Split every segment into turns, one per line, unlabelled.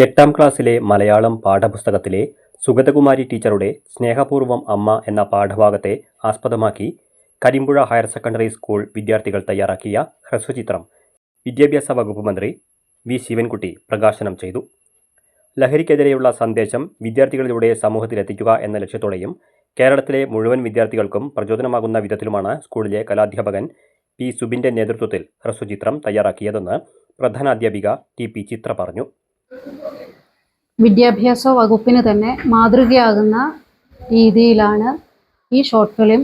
8ാം ക്ലാസ്സിലെ മലയാളം പാഠപുസ്തകത്തിലെ സുഗതകുമാരി ടീച്ചറുടെ സ്നേഹപൂർവ്വം അമ്മ എന്ന പാഠഭാഗത്തെ ആസ്പദമാക്കി കരിമ്പുഴ ഹയർ സെക്കൻഡറി സ്കൂൾ വിദ്യാർത്ഥികൾ തയ്യാറാക്കിയ ഹ്രസ്വചിത്രം വിദ്യാഭ്യാസ വകുപ്പ് മന്ത്രി വി ശിവൻകുട്ടി പ്രകാശനം ചെയ്തു. ലഹരിക്കെതിരെയുള്ള സന്ദേശം വിദ്യാർത്ഥികളിലൂടെ സമൂഹത്തിലെത്തിക്കുക എന്ന ലക്ഷ്യത്തോടെയും കേരളത്തിലെ മുഴുവൻ വിദ്യാർത്ഥികൾക്കും പ്രചോദനമാകുന്ന വിധത്തിലുമാണ് സ്കൂളിലെ കലാധ്യാപകൻ പി സുബിൻ്റെ നേതൃത്വത്തിൽ ഹ്രസ്വചിത്രം തയ്യാറാക്കിയതെന്ന് പ്രധാനാധ്യാപിക ടി പി ചിത്ര പറഞ്ഞു.
വിദ്യാഭ്യാസ വകുപ്പിന് തന്നെ മാതൃകയാകുന്ന രീതിയിലാണ് ഈ ഷോർട്ട് ഫിലിം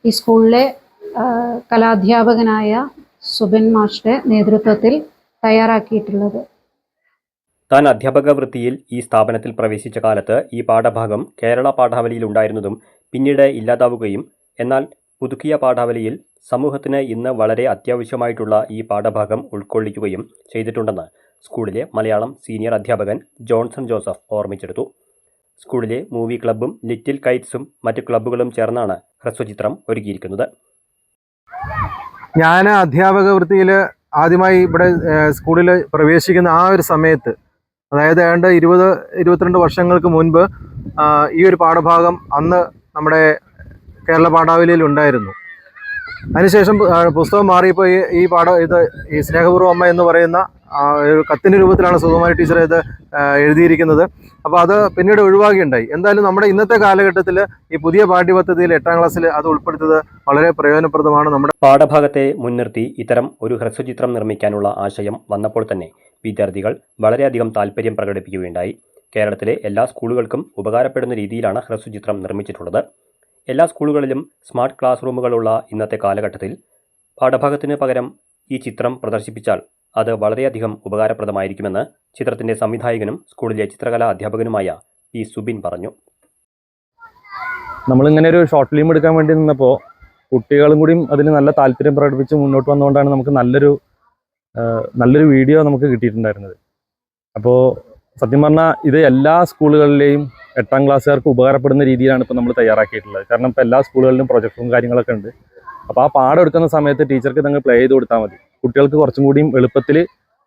ഈ സ്കൂളിലെ കലാധ്യാപകനായ സുബിൻ മാഷ്ടെ നേതൃത്വത്തിൽ തയ്യാറാക്കിയിട്ടുള്ളത്.
താൻ അധ്യാപക വൃത്തിയിൽ ഈ സ്ഥാപനത്തിൽ പ്രവേശിച്ച കാലത്ത് ഈ പാഠഭാഗം കേരള പാഠാവലിയിൽ ഉണ്ടായിരുന്നതും പിന്നീട് ഇല്ലാതാവുകയും എന്നാൽ പുതുക്കിയ പാഠാവലിയിൽ സമൂഹത്തിന് ഇന്ന് വളരെ അത്യാവശ്യമായിട്ടുള്ള ഈ പാഠഭാഗം ഉൾക്കൊള്ളിക്കുകയും ചെയ്തിട്ടുണ്ടെന്ന് സ്കൂളിലെ മലയാളം സീനിയർ അധ്യാപകൻ ജോൺസൺ ജോസഫ് ഓർമ്മിച്ചെടുത്തു. സ്കൂളിലെ മൂവി ക്ലബ്ബും ലിറ്റിൽ കൈറ്റ്സും മറ്റ് ക്ലബ്ബുകളും ചേർന്നാണ് ഹ്രസ്വചിത്രം ഒരുക്കിയിരിക്കുന്നത്.
ഞാൻ അധ്യാപക വൃത്തിയിൽ ആദ്യമായി ഇവിടെ സ്കൂളിൽ പ്രവേശിക്കുന്ന ആ ഒരു സമയത്ത്, അതായത് ഏതാണ്ട് 20-22 വർഷങ്ങൾക്ക് മുൻപ് ഈ ഒരു പാഠഭാഗം അന്ന് നമ്മുടെ കേരള പാഠാവലിയിൽ ഉണ്ടായിരുന്നു. അതിനുശേഷം പുസ്തകം മാറിയപ്പോൾ ഈ സ്നേഹപൂർവ്വം അമ്മ എന്ന് പറയുന്ന ഒരു കത്തിൻ്റെ രൂപത്തിലാണ് സുഗതകുമാരി ടീച്ചർ ഇത് എഴുതിയിരിക്കുന്നത്. അപ്പോൾ അത് പിന്നീട് ഒഴിവാക്കുകയുണ്ടായി. എന്തായാലും നമ്മുടെ ഇന്നത്തെ കാലഘട്ടത്തിൽ ഈ പുതിയ പാഠ്യപദ്ധതിയിൽ 8ാം ക്ലാസ്സിൽ അത് ഉൾപ്പെടുത്തിയത് വളരെ പ്രയോജനപ്രദമാണ്. നമ്മുടെ
പാഠഭാഗത്തെ മുൻനിർത്തി ഇത്തരം ഒരു ഹ്രസ്വചിത്രം നിർമ്മിക്കാനുള്ള ആശയം വന്നപ്പോൾ തന്നെ വിദ്യാർത്ഥികൾ വളരെയധികം താല്പര്യം പ്രകടിപ്പിക്കുകയുണ്ടായി. കേരളത്തിലെ എല്ലാ സ്കൂളുകൾക്കും ഉപകാരപ്പെടുന്ന രീതിയിലാണ് ഹ്രസ്വചിത്രം നിർമ്മിച്ചിട്ടുള്ളത്. എല്ലാ സ്കൂളുകളിലും സ്മാർട്ട് ക്ലാസ് റൂമുകളുള്ള ഇന്നത്തെ കാലഘട്ടത്തിൽ പാഠഭാഗത്തിന് പകരം ഈ ചിത്രം പ്രദർശിപ്പിച്ചാൽ അത് വളരെയധികം ഉപകാരപ്രദമായിരിക്കുമെന്ന് ചിത്രത്തിൻ്റെ സംവിധായകനും സ്കൂളിലെ ചിത്രകലാ അധ്യാപകനുമായ പി സുബിൻ പറഞ്ഞു.
നമ്മളിങ്ങനെ ഒരു ഷോർട്ട് ഫിലിം എടുക്കാൻ വേണ്ടി നിന്നപ്പോൾ കുട്ടികളും കൂടിയും അതിന് നല്ല താല്പര്യം പ്രകടിപ്പിച്ച് മുന്നോട്ട് വന്നുകൊണ്ടാണ് നമുക്ക് നല്ലൊരു വീഡിയോ നമുക്ക് കിട്ടിയിട്ടുണ്ടായിരുന്നത്. അപ്പോൾ സത്യം പറഞ്ഞാൽ ഇത് എല്ലാ സ്കൂളുകളിലെയും 8ാം ക്ലാസ്സുകാർക്ക് ഉപകാരപ്പെടുന്ന രീതിയിലാണ് ഇപ്പോൾ നമ്മൾ തയ്യാറാക്കിയിട്ടുള്ളത്. കാരണം ഇപ്പോൾ എല്ലാ സ്കൂളുകളിലും പ്രൊജക്ടറും കാര്യങ്ങളൊക്കെ ഉണ്ട്. അപ്പോൾ ആ പാഠം എടുക്കുന്ന സമയത്ത് ടീച്ചർക്ക് നിങ്ങൾ പ്ലേ ചെയ്ത് കൊടുത്താൽ മതി. കുട്ടികൾക്ക് കുറച്ചും കൂടിയും എളുപ്പത്തിൽ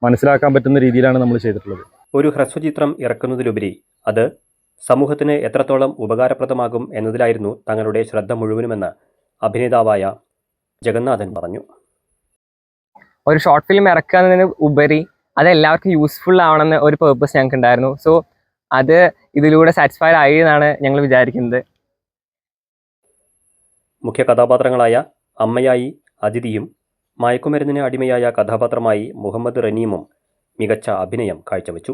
മനസ്സിലാക്കാൻ പറ്റുന്ന രീതിയിലാണ് നമ്മൾ ചെയ്തിട്ടുള്ളത്.
ഒരു ഹ്രസ്വചിത്രം ഇറക്കുന്നതിലുപരി അത് സമൂഹത്തിന് എത്രത്തോളം ഉപകാരപ്രദമാകും എന്നതിലായിരുന്നു തങ്ങളുടെ ശ്രദ്ധ മുഴുവനുമെന്ന് അഭിനേതാവായ ജഗന്നാഥൻ പറഞ്ഞു.
ഒരു ഷോർട്ട് ഫിലിം ഇറക്കുന്നതിന് ഉപരി അത് എല്ലാവർക്കും യൂസ്ഫുൾ ആവണമെന്ന് ഒരു പേർപ്പസ് ഞങ്ങൾക്ക് ഉണ്ടായിരുന്നു. സോ അത് ഇതിലൂടെ സാറ്റിസ്ഫൈഡ് ആയി എന്നാണ് ഞങ്ങൾ വിചാരിക്കുന്നത്.
മുഖ്യ കഥാപാത്രങ്ങളായ അമ്മയായി അതിഥിയും മയക്കുമരുന്നിന് അടിമയായ കഥാപാത്രമായി മുഹമ്മദ് റനീമും മികച്ച അഭിനയം കാഴ്ചവെച്ചു.